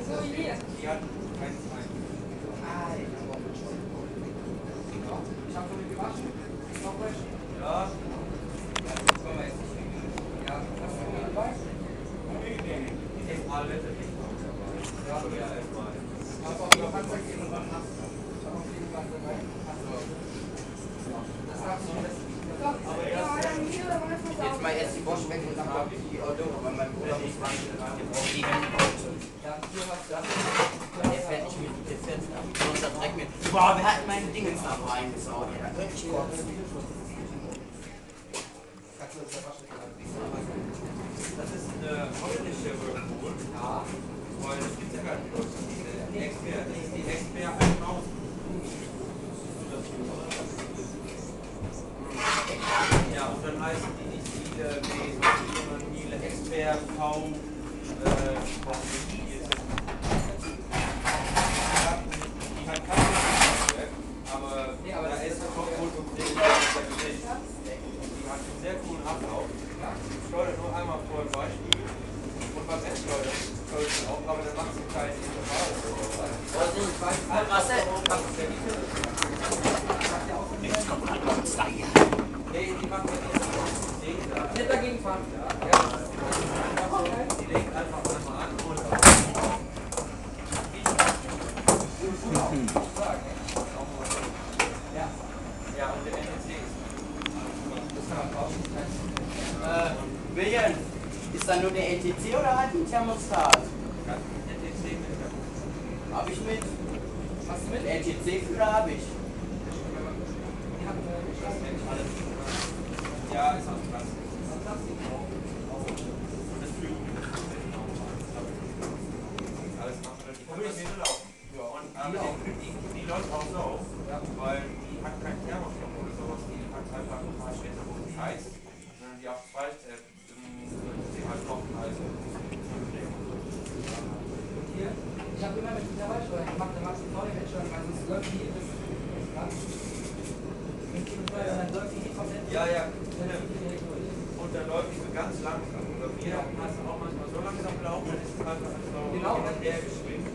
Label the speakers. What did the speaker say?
Speaker 1: Die hat keinen Zweig.
Speaker 2: Ich habe schon mit gewaschen. Noch waschen.
Speaker 1: Ja.
Speaker 2: Das können wir jetzt nicht. Ja, was ist denn dabei?
Speaker 1: Erstmal Wette nicht dabei. Ja, aber ja, erstmal.
Speaker 2: Aber auf jeden Fall gehen und dann hast du. Ich habe auf jeden Fall dabei. Achso. Das darfst du nicht.
Speaker 3: Jetzt mal erst die Bosch weg und dann habe ich die Auto, aber mein Bruder muss ran, der braucht die Hände putzen.
Speaker 2: Ja, hier hast du das.
Speaker 3: Der fährt nicht mit, der fährt sonst der Dreck mit. Boah, wer hat meine Dinge da reingesaut? Ja, da könnte ich kotzen.
Speaker 1: Das ist eine holländische Whirlpool. Ja. Weil das gibt es ja gar nicht in Deutschland. Die Expert 1000. Ja, und dann heißen die nicht Miele B, sondern Miele Expert V. Die hat kein Netzwerk, aber da ist wohl konkret nicht. Die hat einen sehr coolen Ablauf. Steuert nur einmal vor dem Beispiel und beim Endsteuern steuert sie auch, aber dann macht sie keinen Intervall. Nee, die macht ja nicht da.
Speaker 2: Nicht dagegen fahren.
Speaker 1: Ja. Die legt einfach einmal an und ja, und der NEC ist.
Speaker 3: William, ist da nur der LTC oder hat ein Thermostat?
Speaker 1: NEC mit.
Speaker 3: Hab ich mit?
Speaker 2: Hast du mit?
Speaker 3: LTC-Führer habe ich.
Speaker 1: Ja, ist aus Plastik. Und das Flügel. Alles macht die kann bei mir laufen. Ja, und die läuft auch so, weil die hat kein Thermostat oder sowas. Die hat einfach ein paar Städte, wo es heißt, sondern die auf zwei sie halt Trockenheiße.
Speaker 2: Hier, ich habe immer mit der Wahlsteuer gemacht, da machst du vorne Wettsteuer, weil sonst läuft die das. Dann läuft die komplett.
Speaker 1: Ja, ja. Und dann läuft die so ganz langsam. Oder wir hast auch manchmal so langsam laufen, dann ist es einfach so
Speaker 2: genau,
Speaker 1: hin und her geschwingt.